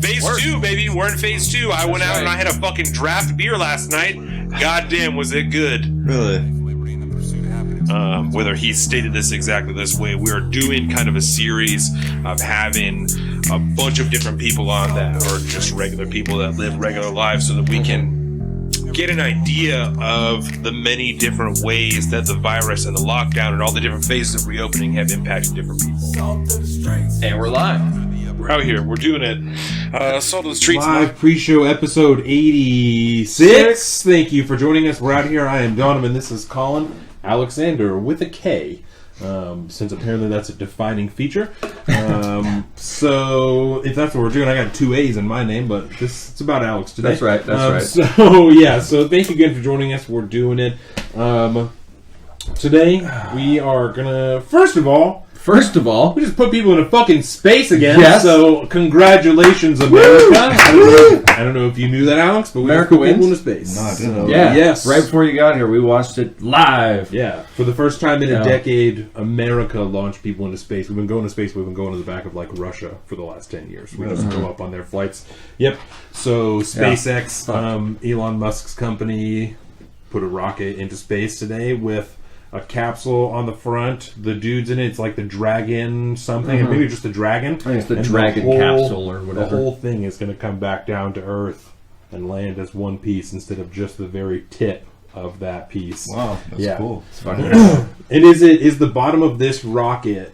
Phase 2, baby. We're in phase 2. I went out and I had a fucking draft beer last night. Goddamn, was it good. Really? Whether he stated this exactly this way, we are doing kind of a series of having a bunch of different people on that are just regular people that live regular lives so that we can get an idea of the many different ways that the virus and the lockdown and all the different phases of reopening have impacted different people. And we're live. We're out here. We're doing it. Salt of the Streets. Live pre-show episode 86. Thank you for joining us. We're out here. I am Donovan. This is Colin Alexander with a K. Since apparently that's a defining feature. So if that's what we're doing, I got 2 A's in my name, but it's about Alex today. That's right. That's right. So yeah. So thank you again for joining us. We're doing it. Today we are gonna first of all, we just put people into fucking space again. Yes. So congratulations, America. I don't know if you knew that, Alex, but we just put people into space. No, I didn't know. Yeah. Yes. Right before you got here, we watched it live. Yeah. For the first time in a decade, America launched people into space. We've been going to space. We've been going to the back of like Russia for the last 10 years. We just go up on their flights. Yep. So SpaceX, Elon Musk's company, put a rocket into space today with a capsule on the front. The dude's in it. It's like the Dragon something. Maybe just the Dragon. I think it's the And Dragon capsule or whatever. The whole thing is going to come back down to Earth and land as one piece instead of just the very tip of that piece. Wow, that's cool. It's funny. And is the bottom of this rocket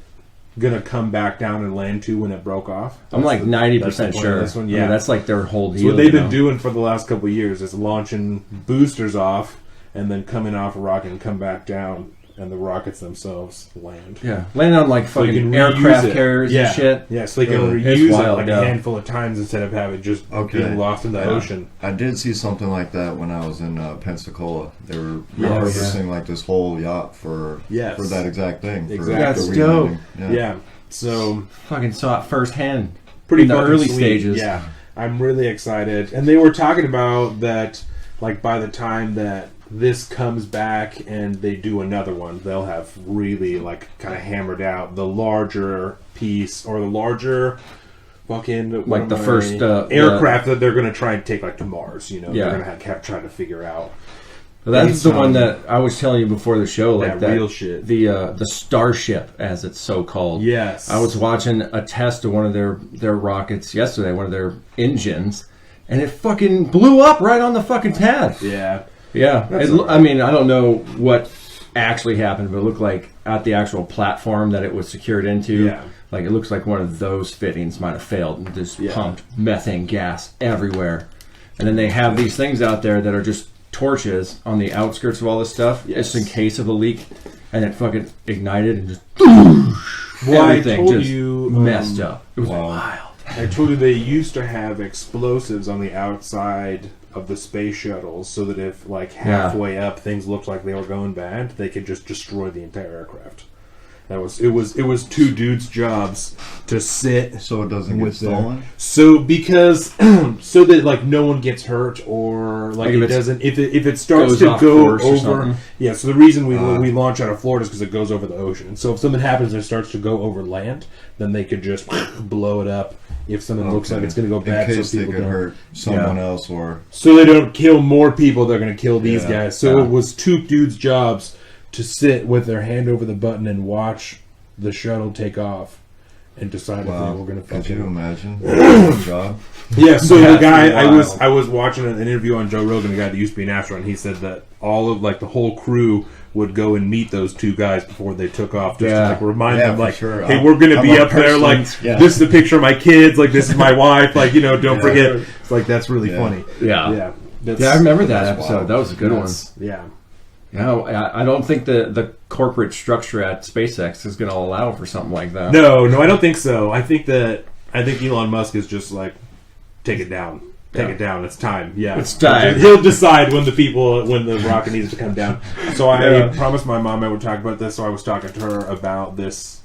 going to come back down and land too when it broke off? I'm like 90% sure. This one, I mean, that's like their whole deal. So what they've been doing for the last couple of years is launching boosters off and then coming off a rocket and come back down, and the rockets themselves land. Yeah, land on like So you fucking can aircraft reuse it. carriers and shit. Yeah, so they can It's reuse it wild, like a handful of times instead of having just being lost in the ocean. I did see something like that when I was in Pensacola. They were repurposing like this whole yacht for that exact thing. Exactly. That's dope. Yeah. So Fucking saw it firsthand. pretty in the fucking early sweet. stages. Yeah, I'm really excited. And they were talking about that, like by the time that this comes back and they do another one, they'll have really like kind of hammered out the larger piece or the larger fucking Like the first aircraft that they're going to try and take like to Mars. You know, they're going to have try to figure out. Well, that's the one that I was telling you before the show, like that real shit. The Starship, as it's so called. Yes, I was watching a test of one of their rockets yesterday, one of their engines, and it fucking blew up right on the fucking pad. Yeah. Yeah, I mean, I don't know what actually happened, but it looked like at the actual platform that it was secured into, like it looks like one of those fittings might have failed and just pumped methane gas everywhere. And then they have these things out there that are just torches on the outskirts of all this stuff, just in case of a leak, and it fucking ignited and just everything just messed up. It was wild. I told you they used to have explosives on the outside of the space shuttles so that if like halfway up things looked like they were going bad, they could just destroy the entire aircraft. It was two dudes' jobs to sit so it doesn't get stolen. So because so that like no one gets hurt or like it doesn't if it starts to go over. Yeah, so the reason we launch out of Florida is because it goes over the ocean. And so if something happens and it starts to go over land, then they could just blow it up. If something looks like it's going to go bad, in case so people they could hurt someone else, or so they don't kill more people, they're going to kill these guys. So it was two dudes' jobs to sit with their hand over the button and watch the shuttle take off and decide if they were going to. Could you imagine? Job. Yeah. So the guy I was watching an interview on Joe Rogan, the guy that used to be an astronaut, and he said that all of like the whole crew would go and meet those two guys before they took off, just to like remind them, like, hey, we're going to be up there. Like, this is a picture of my kids. Like, this is my wife. Like, don't forget. It's like that's really funny. Yeah. I remember that episode. Wild. That was a good one. Yeah. Yeah, I don't think the corporate structure at SpaceX is going to allow for something like that. No, I don't think so. I think Elon Musk is just like, take it down. Take it down. It's time. Yeah. It's time. He'll decide when the rocket needs to come down. So I promised my mom I would talk about this, so I was talking to her about this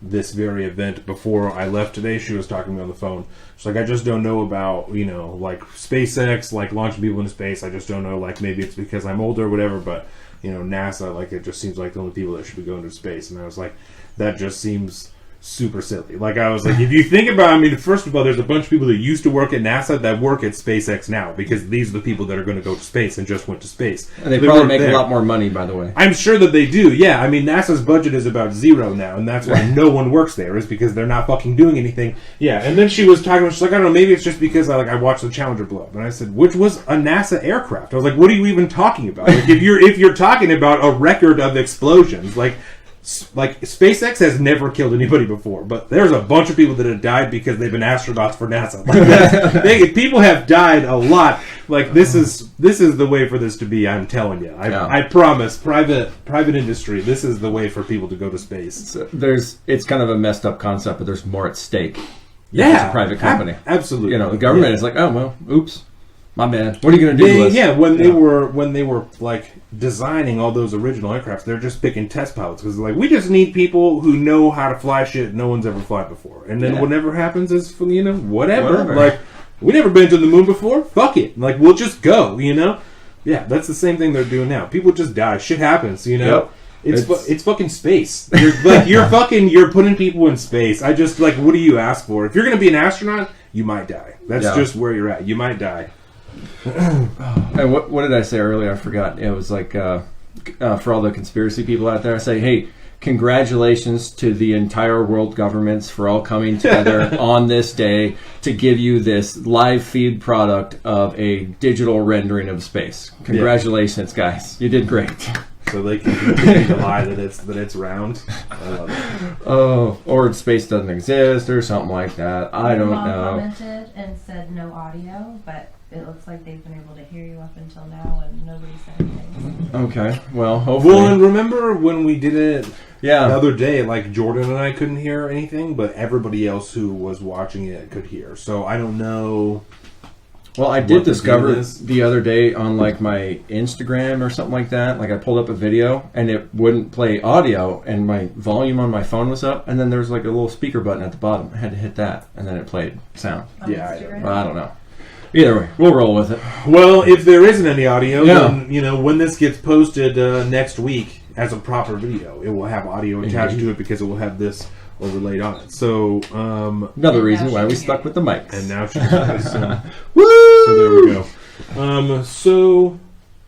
very event before I left today. She was talking to me on the phone. She's like, I just don't know about, like SpaceX, like launching people into space. I just don't know, like maybe it's because I'm older or whatever, but NASA, like it just seems like the only people that should be going to space. And I was like, that just seems super silly. Like, I was like, if you think about, I mean, first of all, there's a bunch of people that used to work at NASA that work at SpaceX now, because these are the people that are going to go to space and just went to space. And they probably make a lot more money, by the way. I'm sure that they do, yeah. I mean, NASA's budget is about zero now, and that's why no one works there, is because they're not fucking doing anything. Yeah, and then she was talking, she's like, I don't know, maybe it's just because I watched the Challenger blow up. And I said, which was a NASA aircraft. I was like, what are you even talking about? Like, if you're talking about a record of explosions, like SpaceX has never killed anybody before, but there's a bunch of people that have died because they've been astronauts for NASA. Like, people have died a lot. Like, this is the way for this to be. I'm telling you. I promise. Private industry. This is the way for people to go to space. So it's kind of a messed up concept, but there's more at stake. Yeah, it's a private company. Absolutely. You know, the government is like, oh well, oops. My man, what are you going to do to us? Yeah, when they were like designing all those original aircrafts, they're just picking test pilots because like, we just need people who know how to fly shit no one's ever flied before, and then whatever happens is, whatever. Like, we never been to the moon before. Fuck it. Like, we'll just go. Yeah, that's the same thing they're doing now. People just die. Shit happens. Yep. It's fucking space. You're putting people in space. I just like, what do you ask for? If you're going to be an astronaut, you might die. That's just where you're at. You might die. And what did I say earlier? I forgot. It was like for all the conspiracy people out there, I say, hey, congratulations to the entire world governments for all coming together on this day to give you this live feed product of a digital rendering of space. Congratulations, guys. You did great. So they can continue to lie that it's round. Or space doesn't exist or something like that. I don't know. Commented and said no audio, but it looks like they've been able to hear you up until now, and nobody said anything. Okay, well, hopefully. Well, and remember when we did it the other day, like Jordan and I couldn't hear anything, but everybody else who was watching it could hear. So I don't know. Well, I did discover the other day on like my Instagram or something like that. Like, I pulled up a video and it wouldn't play audio, and my volume on my phone was up, and then there was like a little speaker button at the bottom. I had to hit that, and then it played sound. On Yeah, Instagram? I don't know. Either way, we'll roll with it. Well, if there isn't any audio, then when this gets posted next week as a proper video, it will have audio attached to it because it will have this overlaid on it. So another reason why we stuck with the mics. And now she's nice. Woo! So there we go. So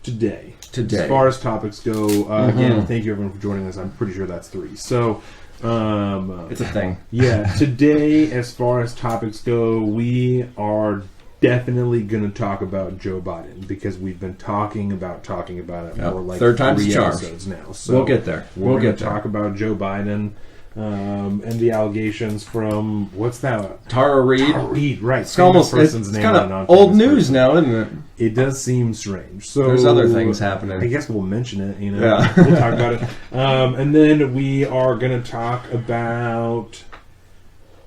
today, as far as topics go, again, thank you everyone for joining us. I'm pretty sure that's 3. So it's a thing. Yeah, today, as far as topics go, we are definitely going to talk about Joe Biden, because we've been talking about it for like 3rd time's 3 a charm. episodes now. So we'll get there. We'll get to talk about Joe Biden and the allegations from, what's that? Tara Reid. Tara Reid, right. It's almost it's kind of old news now, isn't it? It does seem strange. So there's other things happening. I guess we'll mention it. Yeah. We'll talk about it. And then we are going to talk about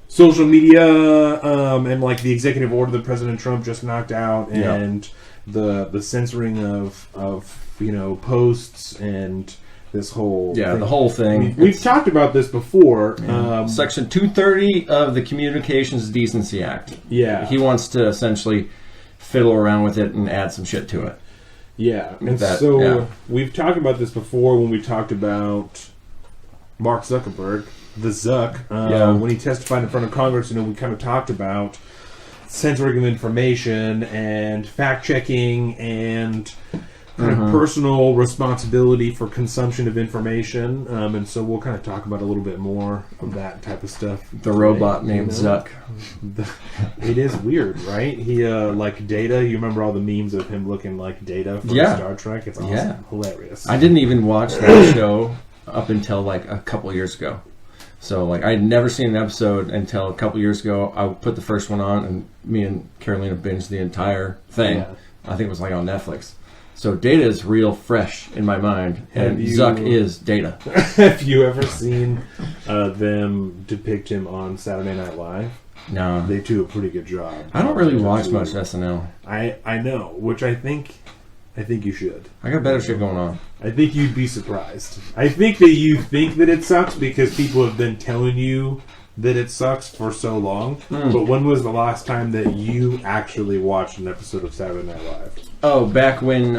social media and like the executive order that President Trump just knocked out, and the censoring of posts and this whole thing. The whole thing. I mean, we've talked about this before. Section 230 of the Communications Decency Act. Yeah, he wants to essentially fiddle around with it and add some shit to it. Yeah, and we've talked about this before when we talked about Mark Zuckerberg. The Zuck, when he testified in front of Congress, we kind of talked about censoring of information and fact-checking and kind of personal responsibility for consumption of information. And so we'll kind of talk about a little bit more of that type of stuff. The robot named Zuck. It is weird, right? He, like Data, you remember all the memes of him looking like Data from Star Trek? It's awesome. Yeah. Hilarious. I didn't even watch that show up until like a couple years ago. So, like, I'd never seen an episode until a couple years ago. I put the first one on, and me and Carolina binged the entire thing. Yeah. I think it was, like, on Netflix. So, Data is real fresh in my mind, and Zuck is Data. Have you ever seen them depict him on Saturday Night Live? No. They do a pretty good job. I don't really watch much SNL. I know, which I think you should. I got better shit going on. I think you'd be surprised. I think that you think that it sucks because people have been telling you that it sucks for so long. But when was the last time that you actually watched an episode of Saturday Night Live? Oh, back when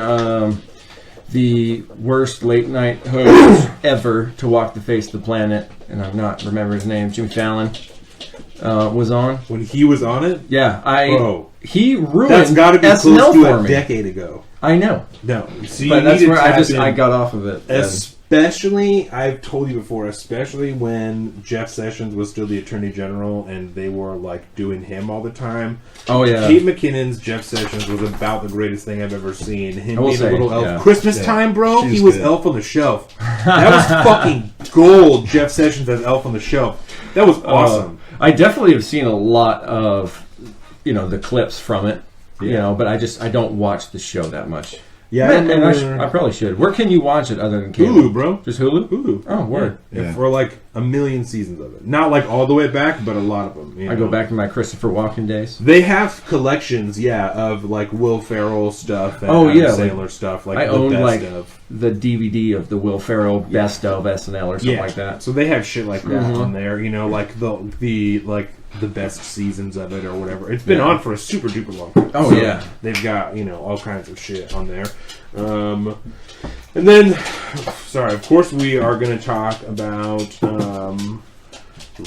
the worst late night host ever to walk the face of the planet, and I'm not remembering his name, Jimmy Fallon, was on. When he was on it? Yeah, Bro, he ruined that's got to be SNL close to for a me. decade ago. I know. No. See, But that's where I got off of it. Especially, I've told you before, especially when Jeff Sessions was still the Attorney General and they were like doing him all the time. Oh yeah. Kate McKinnon's Jeff Sessions was about the greatest thing I've ever seen. Him being a little elf. yeah. Christmas time, bro, She's he was good. Elf on the Shelf. That was fucking gold, Jeff Sessions as Elf on the Shelf. That was awesome. I definitely have seen a lot of, the clips from it, but I don't watch the show that much. Yeah, Man, I probably should. Where can you watch it other than cable? Hulu, bro. Just Hulu? Hulu. Oh, word. Yeah. For like a million seasons of it. Not like all the way back, but a lot of them. I go back to my Christopher Walken days. They have collections, of like Will Ferrell stuff and Adam Sandler stuff. Like I the own best of. the DVD of the Will Ferrell Best of SNL or something like that. So they have shit like that on there. Like the best seasons of it or whatever. It's been on for a super duper long time. Oh, So yeah. They've got all kinds of shit on there. And then, of course, we are going to talk about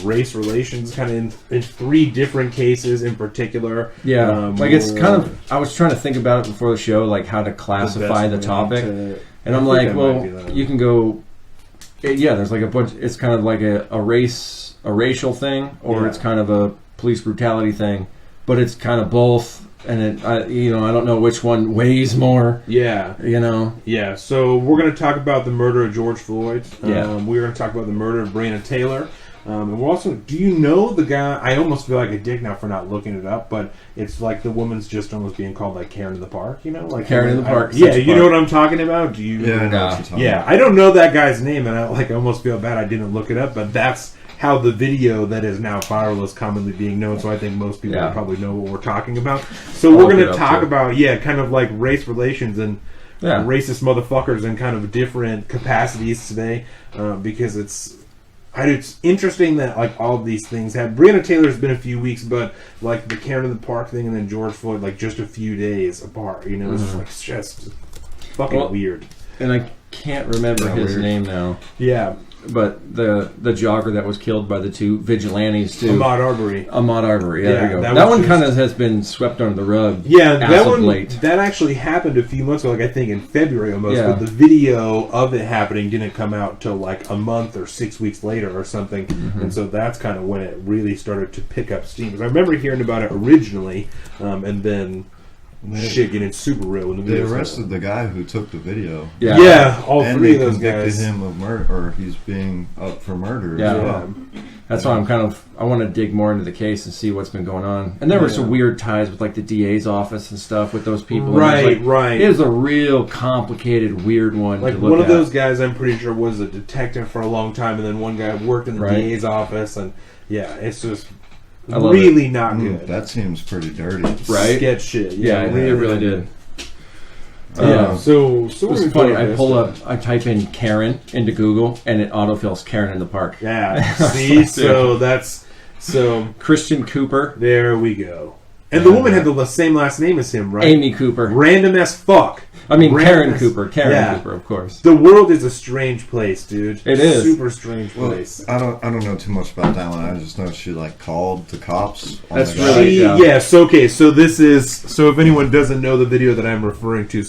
race relations, kind of in three different cases in particular. Yeah, it's kind of. I was trying to think about it before the show, like how to classify the topic, and I'm like, well, you can go. There's like a bunch. It's kind of like a racial thing, or it's kind of a police brutality thing, but it's kind of both. And I don't know which one weighs more. Yeah. Yeah. So we're going to talk about the murder of George Floyd. We're going to talk about the murder of Breonna Taylor. And we're also, do you know the guy? I almost feel like a dick now for not looking it up, but it's like the woman's just almost being called like Karen in the Park, like Karen in the Park. Yeah, you know what I'm talking about? Do you? Yeah, I know what you're talking about. I don't know that guy's name, and I almost feel bad I didn't look it up, but that's how the video that is now viral is commonly being known. So I think most people probably know what we're talking about. So we're going to talk about kind of like race relations and racist motherfuckers in kind of different capacities today, because it's interesting that like all of these things have. Breonna Taylor's been a few weeks, but like the Karen in the Park thing and then George Floyd like just a few days apart. It's just fucking weird. And I can't remember his name now. Yeah. But the jogger that was killed by the two vigilantes too. Ahmaud Arbery. Yeah, there you go. That one kind of has been swept under the rug. Yeah, that one late. That actually happened a few months ago, like I think in February almost. Yeah. But the video of it happening didn't come out till like a month or 6 weeks later or something. Mm-hmm. And so that's kind of when it really started to pick up steam. Because I remember hearing about it originally, and then shit getting super real when the video. They arrested the guy who took the video. Yeah, all and three of they those convicted guys. him of murder, or he's being up for murder. Yeah, as well. That's why I want to dig more into the case and see what's been going on. And there were some weird ties with like the DA's office and stuff with those people. Right. It was a real complicated, weird one. Like to look one of at. those guys, I'm pretty sure was a detective for a long time, and then one guy worked in the DA's office, and it's just. Really not good. That seems pretty dirty. Right? Sketch shit. Yeah, it really did. So it was funny. I type in Karen into Google, and it autofills Karen in the Park. Yeah. See, so Christian Cooper. There we go. And the woman had the same last name as him, right? Amy Cooper. Random as fuck. I mean, Karen Cooper, of course. The world is a strange place, dude. It is super strange place. I don't know too much about that one. I just know she like called the cops. That's really yes. Okay, so this is if anyone doesn't know the video that I'm referring to,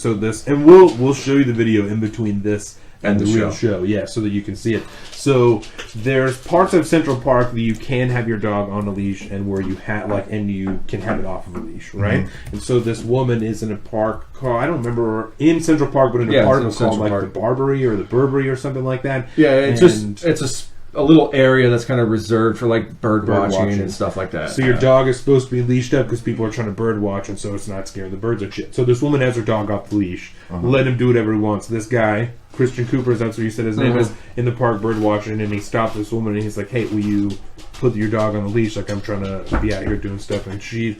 and we'll show you the video in between this and the real show, so that you can see it. So there's parts of Central Park that you can have your dog on a leash, and where you and you can have it off of a leash, right? Mm-hmm. And so this woman is in a park called, I don't remember in Central Park, but in a park called like the Barbary or the Burberry or something like that. Yeah, it's a little area that's kind of reserved for like bird watching and stuff like that. So your dog is supposed to be leashed up because people are trying to bird watch, and so it's not scaring the birds and shit. So this woman has her dog off the leash, let him do whatever he wants. This guy, Christian Cooper, that's what you said his name is, in the park bird watching, and he stopped this woman and he's like, "Hey, will you put your dog on the leash? Like I'm trying to be out here doing stuff." And she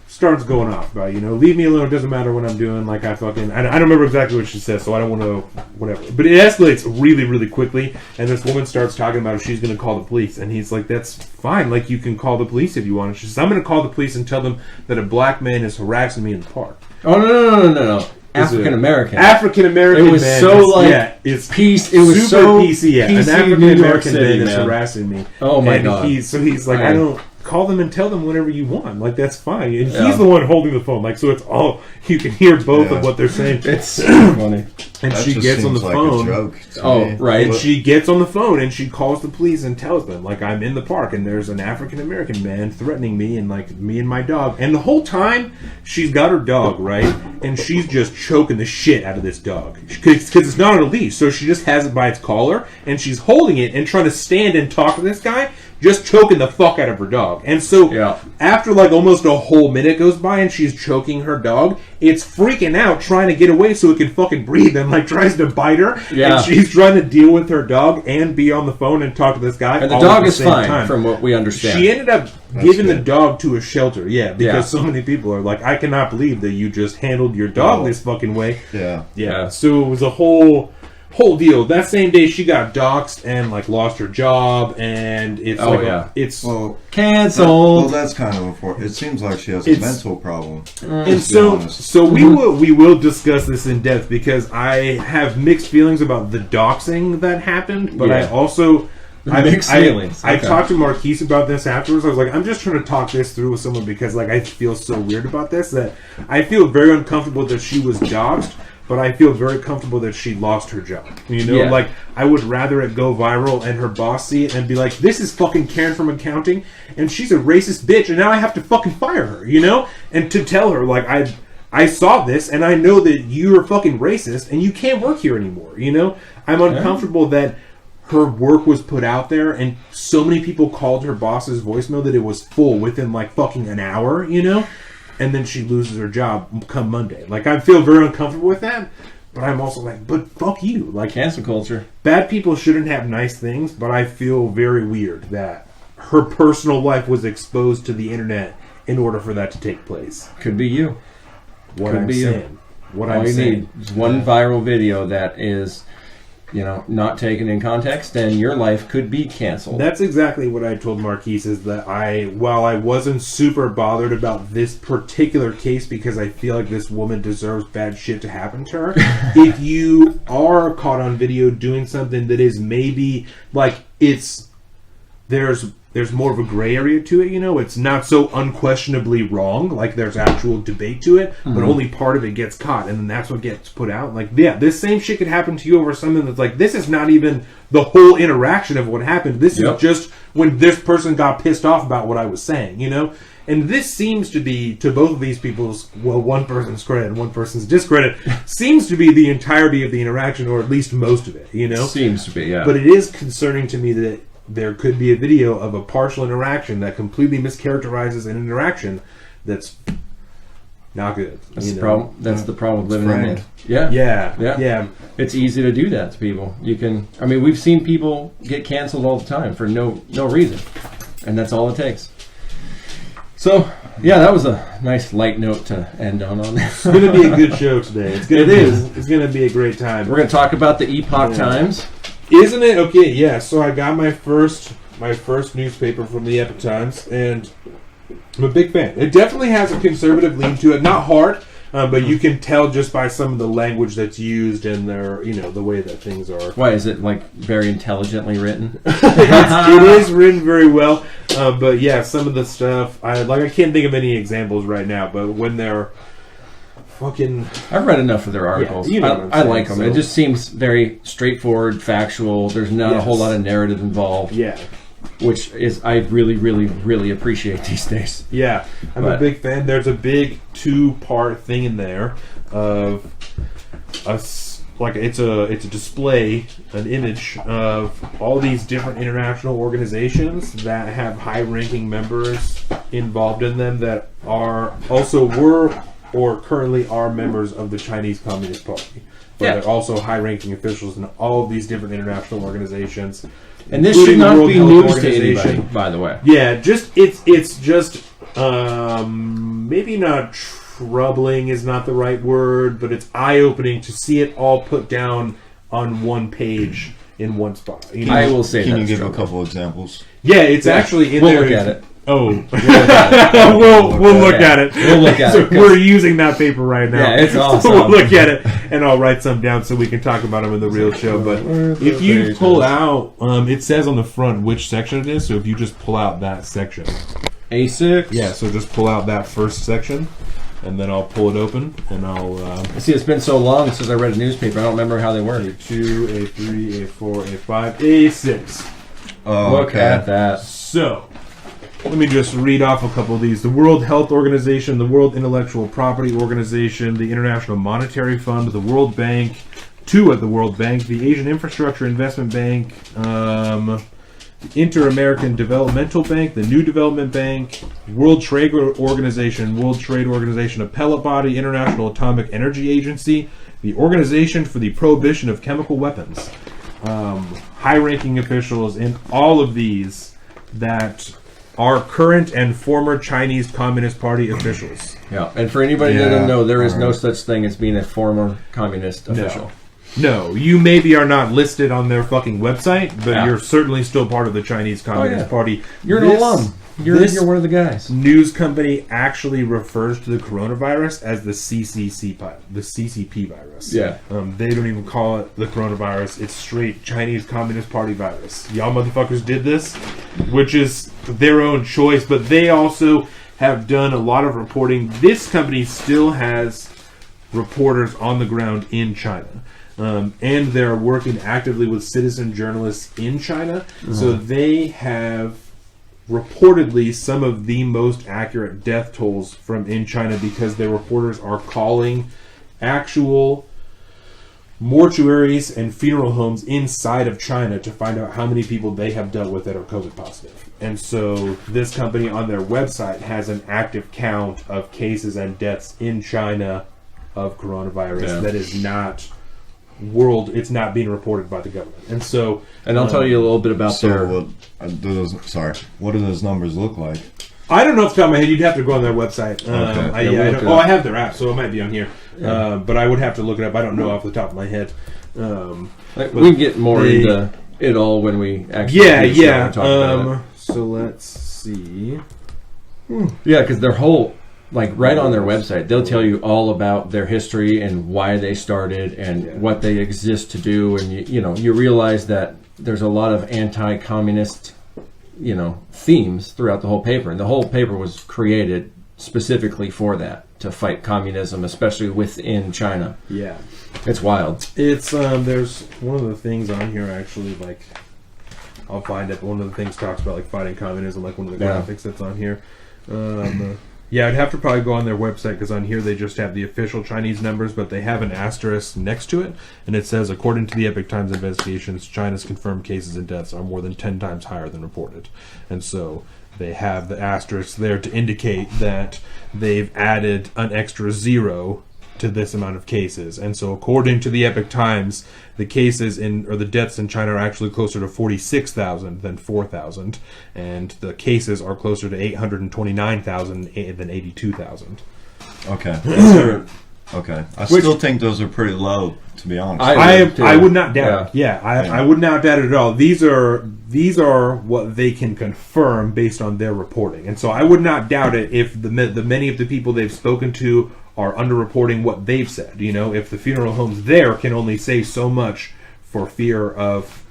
starts going off about, leave me alone, it doesn't matter what I'm doing, like I don't remember exactly what she says, so I don't want to, whatever. But it escalates really, really quickly, and this woman starts talking about if she's going to call the police, and he's like, that's fine, like you can call the police if you want. And she says, I'm going to call the police and tell them that a black man is harassing me in the park. Oh, no. African American. African American. It was man so like it's peace. It was super so PC. Yeah, PC an African New York American City, man is man. harassing me. Oh my god. He's like, I don't call them and tell them whatever you want. Like that's fine. And Yeah. he's the one holding the phone. Like so, it's all you can hear both of what they're saying. It's so funny. And That she just gets on the seems like phone. a joke to Oh, me. right. And she gets on the phone and she calls the police and tells them, like, I'm in the park and there's an African American man threatening me and, like, me and my dog. And the whole time, she's got her dog, right? And she's just choking the shit out of this dog. Because it's not on a leash, so she just has it by its collar and she's holding it and trying to stand and talk to this guy, just choking the fuck out of her dog. And so, after, like, almost a whole minute goes by and she's choking her dog, it's freaking out, trying to get away so it can fucking breathe and, like, tries to bite her. Yeah. And she's trying to deal with her dog and be on the phone and talk to this guy. And the all dog at the is same fine, time. from what we understand. She ended up giving the dog to a shelter, because so many people are like, I cannot believe that you just handled your dog this fucking way. Yeah. So it was a whole deal. That same day, she got doxxed and like lost her job, and it's it's canceled. Well, that's kind of important. It seems like she has a mental problem. And so we will discuss this in depth because I have mixed feelings about the doxing that happened, but I also. I talked to Marquise about this afterwards. I was like, I'm just trying to talk this through with someone because like I feel so weird about this that I feel very uncomfortable that she was doxxed, but I feel very comfortable that she lost her job. You know, like I would rather it go viral and her boss see it and be like, this is fucking Karen from accounting and she's a racist bitch and now I have to fucking fire her, you know? And to tell her like I saw this and I know that you're fucking racist and you can't work here anymore, you know? I'm uncomfortable that her work was put out there and so many people called her boss's voicemail that it was full within like fucking an hour, you know? And then she loses her job come Monday. Like, I feel very uncomfortable with that, but I'm also like, but fuck you. Like, cancel culture. Bad people shouldn't have nice things, but I feel very weird that her personal life was exposed to the internet in order for that to take place. Could be you. What I'm saying. What I'm saying. All you need is one viral video that is, you know, not taken in context, and your life could be canceled. That's exactly what I told Marquise, is that while I wasn't super bothered about this particular case because I feel like this woman deserves bad shit to happen to her, if you are caught on video doing something that is maybe like there's more of a gray area to it, you know? It's not so unquestionably wrong, like there's actual debate to it, but only part of it gets caught, and then that's what gets put out. Like, yeah, this same shit could happen to you over something that's like, this is not even the whole interaction of what happened. This is just when this person got pissed off about what I was saying, you know? And this seems to be, to both of these people's, well, one person's credit and one person's discredit, seems to be the entirety of the interaction, or at least most of it, you know? Seems to be, yeah. But it is concerning to me that there could be a video of a partial interaction that completely mischaracterizes an interaction that's not good. That's the problem. That's the problem with living in it. Yeah. It's easy to do that to people. You can. I mean, we've seen people get canceled all the time for no reason, and that's all it takes. So, yeah, that was a nice light note to end on. It's going to be a good show today. It's going to be a great time. We're going to talk about the Epoch Times. Isn't it? Okay, yeah. So I got my first newspaper from the Epoch Times, and I'm a big fan. It definitely has a conservative lean to it. Not hard, but you can tell just by some of the language that's used and their, you know, the way that things are. Why is it like very intelligently written? It is written very well, but yeah, some of the stuff I can't think of any examples right now, but when they're fucking... I've read enough of their articles. Yeah, you know I like them. So. It just seems very straightforward, factual. There's not a whole lot of narrative involved. Yeah. Which is, I really, really, really appreciate these days. Yeah. I'm a big fan. There's a big 2-part thing in there of us. Like it's a display, an image of all these different international organizations that have high-ranking members involved in them that were or currently are members of the Chinese Communist Party. But they're also high-ranking officials in all of these different international organizations. And this should not be news to anybody, by the way. Yeah, it's just maybe not troubling is not the right word, but it's eye-opening to see it all put down on one page in one spot. You know? I will say that. Can you give a couple examples? Yeah, it's actually in there. Look at it. Oh, we'll we'll look at it. We'll look at so it. We're using that paper right now. Yeah, it's awesome. So we'll look at it, and I'll write some down so we can talk about them in the real show. But if you pull out, it says on the front which section it is. So if you just pull out that section, A6. yeah. So just pull out that first section, and then I'll pull it open, and I'll. See, it's been so long since I read a newspaper. I don't remember how they work. A2, A3, A4, A5, A6. Look at that. So, let me just read off a couple of these. The World Health Organization, the World Intellectual Property Organization, the International Monetary Fund, the World Bank, two at the World Bank, the Asian Infrastructure Investment Bank, the Inter-American Developmental Bank, the New Development Bank, World Trade Organization Appellate Body, International Atomic Energy Agency, the Organization for the Prohibition of Chemical Weapons. High-ranking officials in all of these that are current and former Chinese Communist Party officials. Yeah, and for anybody that doesn't know, there is no such thing as being a former communist official. No, you maybe are not listed on their fucking website, but you're certainly still part of the Chinese Communist Party. You're an alum. You're one of the guys. News company actually refers to the coronavirus as the CCP virus. Yeah. They don't even call it the coronavirus. It's straight Chinese Communist Party virus. Y'all motherfuckers did this, which is their own choice, but they also have done a lot of reporting. This company still has reporters on the ground in China. And they're working actively with citizen journalists in China. Mm-hmm. So they have reportedly some of the most accurate death tolls from in China because their reporters are calling actual mortuaries and funeral homes inside of China to find out how many people they have dealt with that are COVID positive. And so this company on their website has an active count of cases and deaths in China of coronavirus that is not it's not being reported by the government. And so I'll tell you a little bit about what do those numbers look like? I don't know off the top of my head. You'd have to go on their website. I have their app, so it might be on here. But I would have to look it up. I don't know off the top of my head. We can get more into it all when we actually talk about it. So let's see. Yeah, because their whole, right on their website, they'll tell you all about their history and why they started and what they exist to do. And, you realize that there's a lot of anti-communist, themes throughout the whole paper. And the whole paper was created specifically for that, to fight communism, especially within China. Yeah. It's wild. It's, there's one of the things on here, actually, I'll find it. One of the things talks about, fighting communism, one of the graphics that's on here. Yeah, I'd have to probably go on their website because on here they just have the official Chinese numbers, but they have an asterisk next to it, and it says, according to the Epoch Times investigations, China's confirmed cases and deaths are more than 10 times higher than reported. And so they have the asterisk there to indicate that they've added an extra 0 to this amount of cases. And so according to the Epoch Times, the cases the deaths in China are actually closer to 46,000 than 4,000, and the cases are closer to 829,000 than 82,000. Okay. Okay. I still think those are pretty low, to be honest. I would not doubt it. Yeah, I would not doubt it at all. These are what they can confirm based on their reporting. And so I would not doubt it if the many of the people they've spoken to are underreporting what they've said. If the funeral homes there can only say so much for fear of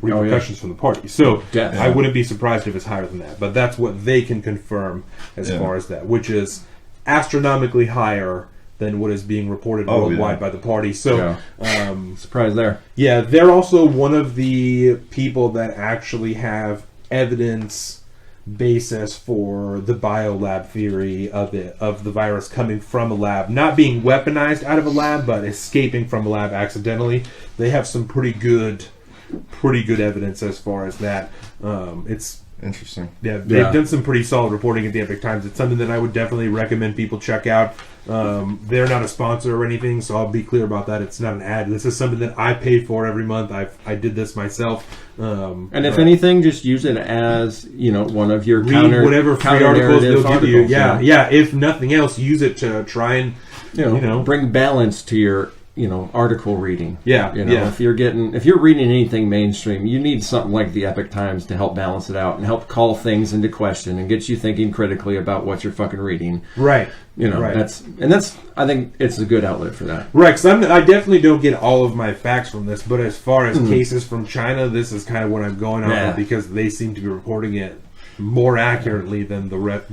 repercussions from the party. So I wouldn't be surprised if it's higher than that. But that's what they can confirm as far as that, which is astronomically higher than what is being reported worldwide by the party. So, surprise there. Yeah, they're also one of the people that actually have evidence basis for the biolab theory of the virus coming from a lab, not being weaponized out of a lab, but escaping from a lab accidentally. They have some pretty good evidence as far as that. It's interesting. Yeah, they've done some pretty solid reporting at the Epoch Times. It's something that I would definitely recommend people check out. They're not a sponsor or anything, so I'll be clear about that. It's not an ad. This is something that I pay for every month. I did this myself. And if anything, just use it as one of your whatever free articles they'll give you. Yeah. If nothing else, use it to try and bring balance to your article reading. Yeah, if you're reading anything mainstream, you need something like the Epic Times to help balance it out and help call things into question and get you thinking critically about what you're fucking reading. Right. Right. That's I think it's a good outlet for that. Right, because I definitely don't get all of my facts from this, but as far as cases from China, this is kind of what I'm going on because they seem to be reporting it more accurately than the rest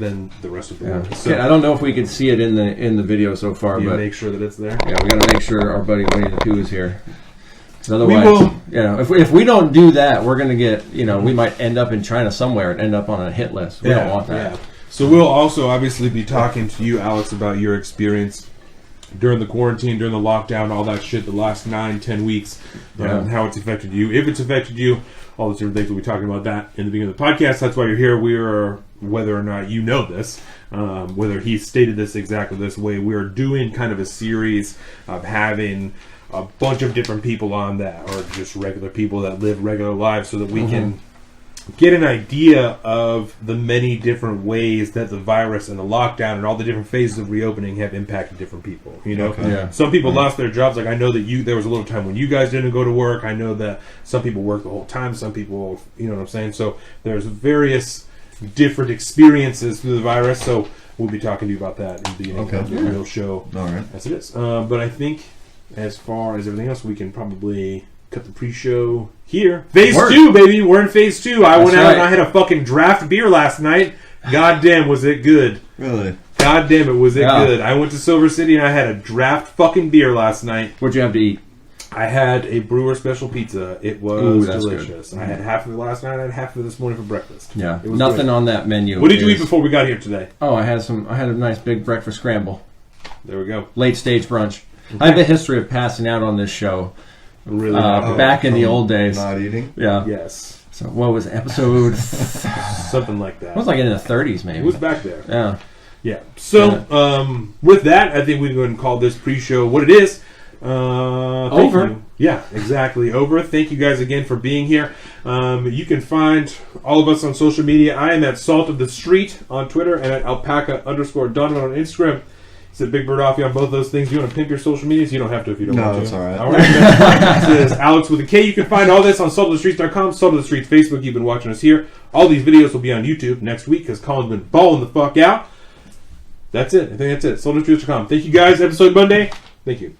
of the world. So, I don't know if we can see it in the video so far, but make sure that it's there. Yeah, we got to make sure our buddy Winnie the Pooh is here. Otherwise, if we don't do that, we're gonna get we might end up in China somewhere and end up on a hit list. We don't want that. Yeah. So we'll also obviously be talking to you, Alex, about your experience during the quarantine, during the lockdown, all that shit, the last 9-10 weeks, how it's affected you, if it's affected you, all the different things. We'll be talking about that in the beginning of the podcast. That's why you're here. We are, whether or not you know this, whether he stated this exactly this way, we are doing kind of a series of having a bunch of different people on that are just regular people that live regular lives so that we can get an idea of the many different ways that the virus and the lockdown and all the different phases of reopening have impacted different people. Some people lost their jobs. Like I know that there was a little time when you guys didn't go to work. I know that some people worked the whole time. Some people, you know what I'm saying? So there's various different experiences through the virus. So we'll be talking to you about that in the beginning of the real show. All right. As it is. But I think as far as everything else, we can probably cut the pre-show here. Phase 2, baby. We're in phase 2. I went out and I had a fucking draft beer last night. God damn, was it good. Really? God damn it, was it good. I went to Silver City and I had a draft fucking beer last night. What'd you have to eat? I had a brewer special pizza. It was delicious. Good. I had half of it last night. I had half of it this morning for breakfast. Yeah. It was nothing great. on that menu. What did you eat before we got here today? Oh, I had a nice big breakfast scramble. There we go. Late stage brunch. Okay. I have a history of passing out on this show. Really? Back in the old days. Not eating? Yeah. Yes. So what was episode? Something like that. It was like in the 30s, maybe. It was back there. Yeah. Yeah. So, with that, I think we can go ahead and call this pre-show what it is. Over. Yeah, exactly. Over. Thank you guys again for being here. You can find all of us on social media. I am at Salt of the Street on Twitter and at Alpaca_Donovan on Instagram. It's Big Bird Offie on both those things. You want to pimp your social medias? You don't have to if you don't want to. No, that's all right. All right. This is Alex with a K. You can find all this on saltofthestreets.com, Salt of the Streets Facebook. You've been watching us here. All these videos will be on YouTube next week because Colin's been balling the fuck out. That's it. I think that's it. saltofthestreets.com. Thank you guys. Episode Monday. Thank you.